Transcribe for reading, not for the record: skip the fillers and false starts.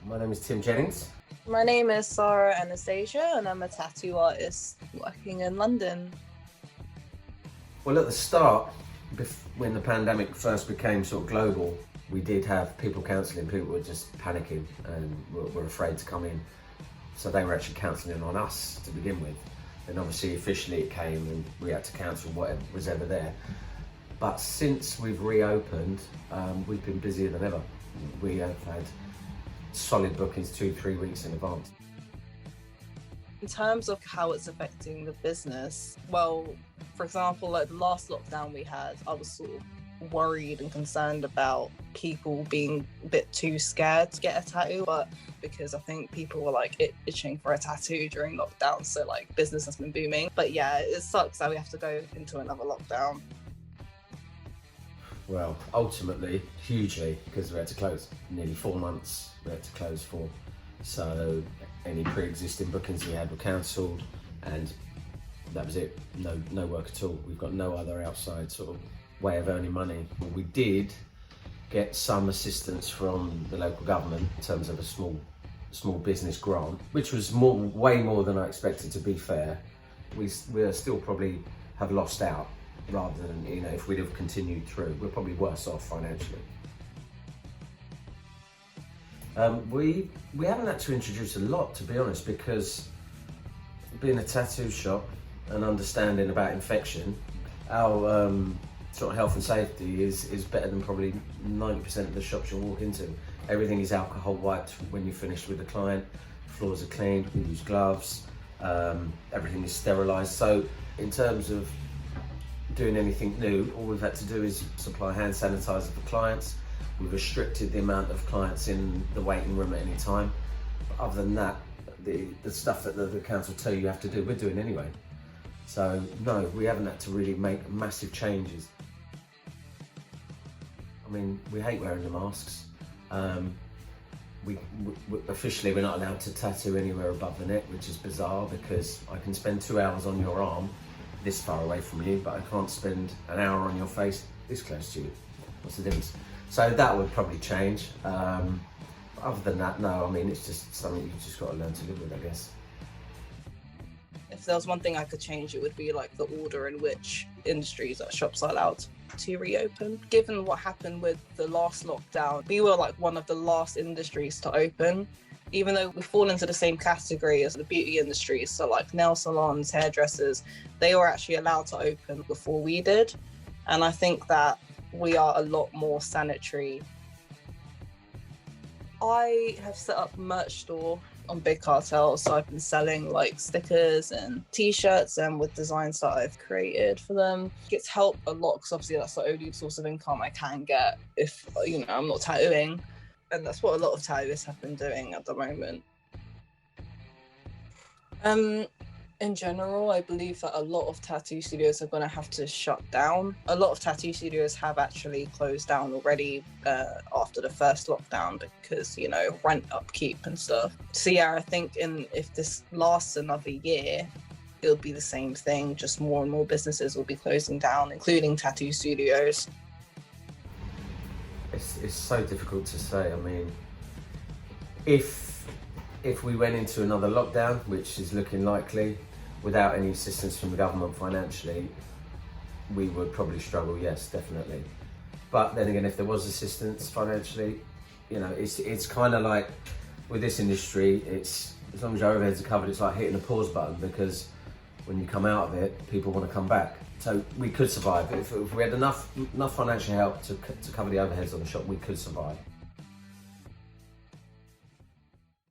My name is Tim Jennings. My name is Sarah Anastasia and I'm a tattoo artist working in London. Well, at the start, when the pandemic first became sort of global, we did have people counselling. People were just panicking and were afraid to come in. So they were actually counselling on us to begin with. And obviously officially it came and we had to counsel whatever was ever there. But since we've reopened, we've been busier than ever. We have had solid bookings 2-3 weeks in advance. In terms of how it's affecting the business, well, for example, like the last lockdown we had, I was sort of worried and concerned about people being a bit too scared to get a tattoo, but because I think people were like itching for a tattoo during lockdown, so like business has been booming. But yeah, it sucks that we have to go into another lockdown. Well, ultimately, hugely, because we had to close. Nearly 4 months we had to close for. So any pre-existing bookings we had were cancelled and that was it. No work at all. We've got no other outside sort of way of earning money. We did get some assistance from the local government in terms of a small business grant, which was way more than I expected, to be fair. We're still probably have lost out rather than, if we'd have continued through, we're probably worse off financially. We haven't had to introduce a lot, to be honest, because being a tattoo shop and understanding about infection, our sort of health and safety is better than probably 90% of the shops you'll walk into. Everything is alcohol wiped when you're finished with the client, floors are cleaned, we use gloves, everything is sterilised. So in terms of doing anything new, all we've had to do is supply hand sanitizer for clients. We've restricted the amount of clients in the waiting room at any time. Other than that, the stuff that the council tell you have to do, we're doing anyway. So no, we haven't had to really make massive changes. I mean, we hate wearing the masks. Officially we're not allowed to tattoo anywhere above the neck, which is bizarre because I can spend 2 hours on your arm this far away from you, but I can't spend an hour on your face this close to you. What's the difference? So that would probably change. Other than that, no, I mean, it's just something you've just got to learn to live with, I guess. If there was one thing I could change, it would be like the order in which industries or shops are allowed to reopen. Given what happened with the last lockdown, we were like one of the last industries to open, even though we fall into the same category as the beauty industry. So like nail salons, hairdressers, they were actually allowed to open before we did. And I think that we are a lot more sanitary. I have set up a merch store on Big Cartel, so I've been selling like stickers and t-shirts and with designs that I've created for them. It's helped a lot because obviously that's the only source of income I can get if I'm not tattooing, and that's what a lot of tattooists have been doing at the moment. In general, I believe that a lot of tattoo studios are going to have to shut down. A lot of tattoo studios have actually closed down already after the first lockdown because, rent upkeep and stuff. So yeah, I think if this lasts another year, it'll be the same thing. Just more and more businesses will be closing down, including tattoo studios. It's so difficult to say. I mean, if we went into another lockdown, which is looking likely, without any assistance from the government financially, we would probably struggle, yes, definitely. But then again, if there was assistance financially, it's kind of like with this industry, it's as long as your overheads are covered, it's like hitting a pause button, because when you come out of it, people want to come back. So we could survive. If we had enough financial help to cover the overheads of the shop, we could survive.